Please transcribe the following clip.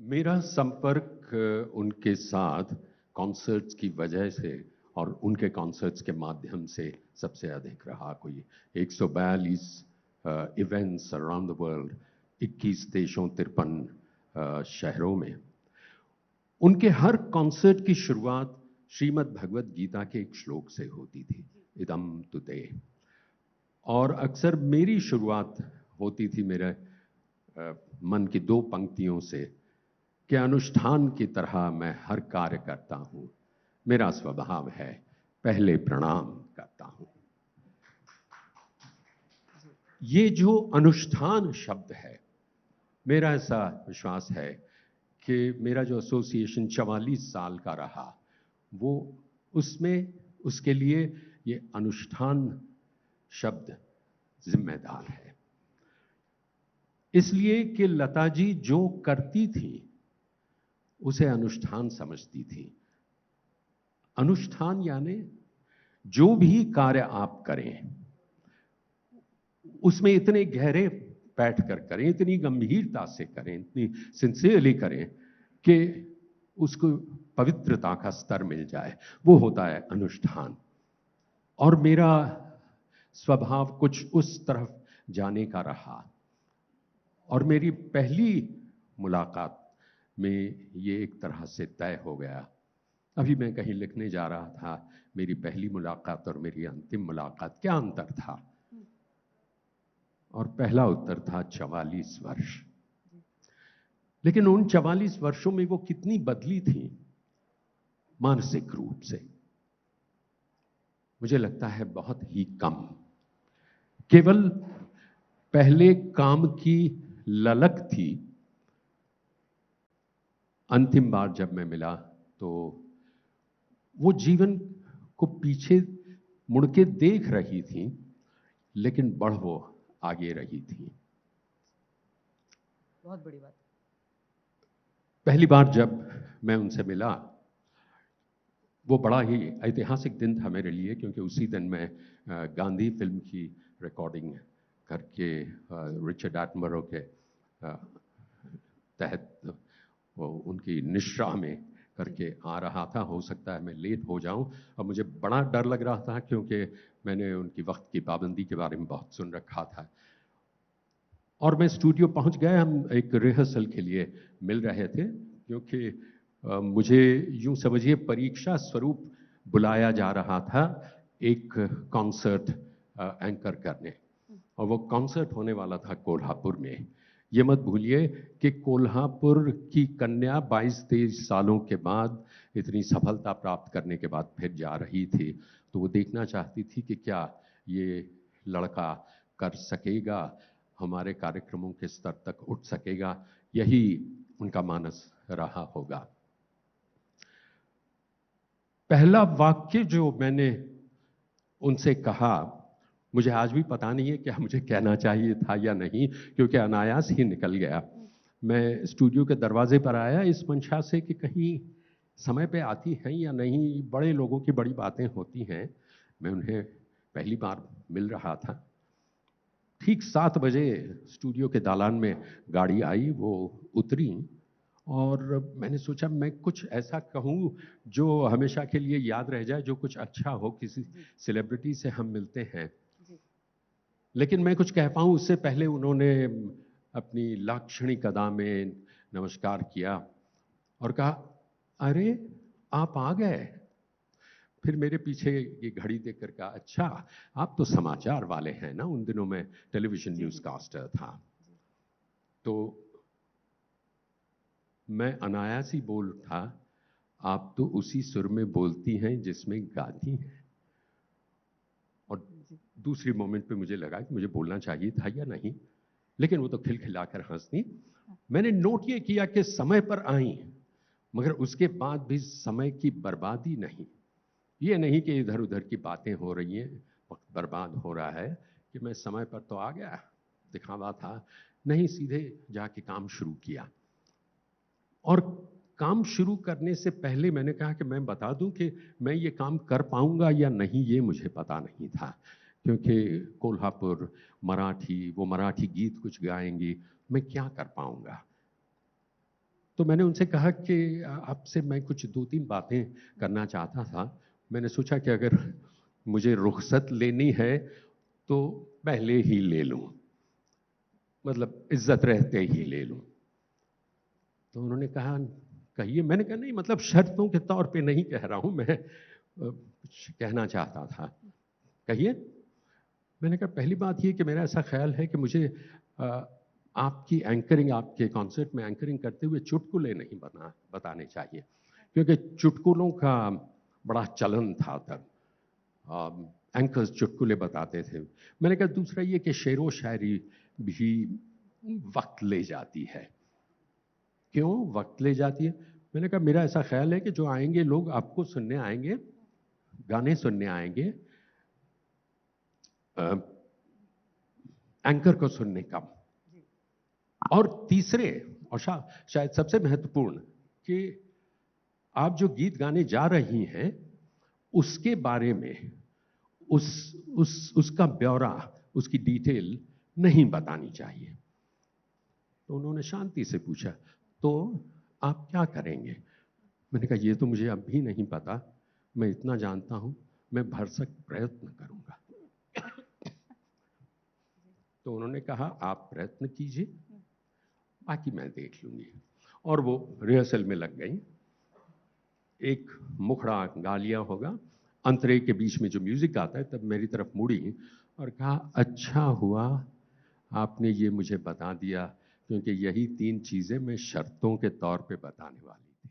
मेरा संपर्क उनके साथ कॉन्सर्ट्स की वजह से और उनके कॉन्सर्ट्स के माध्यम से सबसे अधिक रहा। कोई 142 इवेंट्स अराउंड द वर्ल्ड, 21 देशों, 53 शहरों में। उनके हर कॉन्सर्ट की शुरुआत श्रीमद् भगवत गीता के एक श्लोक से होती थी, इदम तुते। और अक्सर मेरी शुरुआत होती थी मेरे मन की दो पंक्तियों से कि अनुष्ठान की तरह मैं हर कार्य करता हूं, मेरा स्वभाव है पहले प्रणाम करता हूं। ये जो अनुष्ठान शब्द है, मेरा ऐसा विश्वास है कि मेरा जो एसोसिएशन 44 साल का रहा, वो उसमें उसके लिए ये अनुष्ठान शब्द जिम्मेदार है। इसलिए कि लता जी जो करती थी उसे अनुष्ठान समझती थी। अनुष्ठान यानी जो भी कार्य आप करें उसमें इतने गहरे बैठ कर करें, इतनी गंभीरता से करें, इतनी सिंसियरली करें कि उसको पवित्रता का स्तर मिल जाए, वो होता है अनुष्ठान। और मेरा स्वभाव कुछ उस तरफ जाने का रहा। और मेरी पहली मुलाकात में ये एक तरह से तय हो गया। अभी मैं कहीं लिखने जा रहा था, मेरी पहली मुलाकात और मेरी अंतिम मुलाकात क्या अंतर था, और पहला उत्तर था 44 वर्ष। लेकिन उन 44 वर्षों में वो कितनी बदली थी मानसिक रूप से, मुझे लगता है बहुत ही कम। केवल पहले काम की ललक थी। अंतिम बार जब मैं मिला तो वो जीवन को पीछे मुड़ के देख रही थी, लेकिन बढ़ वो आगे रही थी। बहुत बड़ी बात। पहली बार जब मैं उनसे मिला, वो बड़ा ही ऐतिहासिक दिन था मेरे लिए, क्योंकि उसी दिन मैं गांधी फिल्म की रिकॉर्डिंग करके रिचर्ड एटनबरो के तहत वो उनकी निश्रा में करके आ रहा था। हो सकता है मैं लेट हो जाऊं, और मुझे बड़ा डर लग रहा था क्योंकि मैंने उनकी वक्त की पाबंदी के बारे में बहुत सुन रखा था। और मैं स्टूडियो पहुंच गया, हम एक रिहर्सल के लिए मिल रहे थे, क्योंकि मुझे यूं समझिए परीक्षा स्वरूप बुलाया जा रहा था एक कॉन्सर्ट एंकर करने, और वो कॉन्सर्ट होने वाला था कोल्हापुर में। ये मत भूलिए कि कोल्हापुर की कन्या 22-23 सालों के बाद इतनी सफलता प्राप्त करने के बाद फिर जा रही थी, तो वो देखना चाहती थी कि क्या ये लड़का कर सकेगा, हमारे कार्यक्रमों के स्तर तक उठ सकेगा। यही उनका मानस रहा होगा। पहला वाक्य जो मैंने उनसे कहा, मुझे आज भी पता नहीं है क्या मुझे कहना चाहिए था या नहीं, क्योंकि अनायास ही निकल गया। मैं स्टूडियो के दरवाजे पर आया इस मंशा से कि कहीं समय पे आती हैं या नहीं, बड़े लोगों की बड़ी बातें होती हैं। मैं उन्हें पहली बार मिल रहा था। ठीक 7 बजे स्टूडियो के दालान में गाड़ी आई, वो उतरी, और मैंने सोचा मैं कुछ ऐसा कहूँ जो हमेशा के लिए याद रह जाए, जो कुछ अच्छा हो, किसी सेलिब्रिटी से हम मिलते हैं। लेकिन मैं कुछ कह पाऊँ उससे पहले उन्होंने अपनी लाक्षणिक अदा में नमस्कार किया और कहा, अरे आप आ गए। फिर मेरे पीछे ये घड़ी देख कर कहा, अच्छा आप तो समाचार वाले हैं ना। उन दिनों में टेलीविजन न्यूज़कास्टर था। तो मैं अनायास ही बोल उठा, आप तो उसी सुर में बोलती हैं जिसमें गाती हैं। और दूसरी मोमेंट पे मुझे लगा कि मुझे बोलना चाहिए था या नहीं, लेकिन वो तो खिलखिलाकर हंस दी। मैंने नोट ये किया कि समय पर आई, मगर उसके बाद भी समय की बर्बादी नहीं। ये नहीं कि इधर उधर की बातें हो रही हैं, वक्त बर्बाद हो रहा है, कि मैं समय पर तो आ गया, दिखावा था नहीं, सीधे जाके काम शुरू किया। और काम शुरू करने से पहले मैंने कहा कि मैं बता दूं कि मैं ये काम कर पाऊंगा या नहीं, ये मुझे पता नहीं था, क्योंकि कोल्हापुर मराठी, वो मराठी गीत कुछ गाएंगी, मैं क्या कर पाऊंगा। तो मैंने उनसे कहा कि आपसे मैं कुछ 2-3 बातें करना चाहता था। मैंने सोचा कि अगर मुझे रुखसत लेनी है तो पहले ही ले लूं, मतलब इज्जत रहते ही ले लूं। तो उन्होंने कहा कहिए। मैंने कहा नहीं, मतलब शर्तों के तौर पे नहीं कह रहा हूं मैं, कुछ कहना चाहता था। कहिए। मैंने कहा पहली बात ये कि मेरा ऐसा ख्याल है कि मुझे आपकी एंकरिंग, आपके कॉन्सर्ट में एंकरिंग करते हुए चुटकुले नहीं बताने चाहिए, क्योंकि चुटकुलों का बड़ा चलन था तब। एंकर्स चुटकुले बताते थे। मैंने कहा दूसरा ये कि शेरो शायरी भी वक्त ले जाती है। क्यों वक्त ले जाती है? मैंने कहा मेरा ऐसा ख्याल है कि जो आएंगे लोग आपको सुनने आएंगे, गाने सुनने आएंगे, एंकर को सुनने कम। और तीसरे और शायद सबसे महत्वपूर्ण कि आप जो गीत गाने जा रही हैं उसके बारे में उसका ब्यौरा, उसकी डिटेल नहीं बतानी चाहिए। तो उन्होंने शांति से पूछा तो आप क्या करेंगे? मैंने कहा ये तो मुझे अब भी नहीं पता, मैं इतना जानता हूं, मैं भरसक प्रयत्न करूंगा। तो उन्होंने कहा आप प्रयत्न कीजिए, बाकी मैं देख लूंगी। और वो रिहर्सल में लग गई। एक मुखड़ा गा लिया होगा, अंतरे के बीच में जो म्यूजिक आता है, तब मेरी तरफ मुड़ी और कहा अच्छा हुआ आपने ये मुझे बता दिया, क्योंकि यही 3 चीजें मैं शर्तों के तौर पे बताने वाली थी।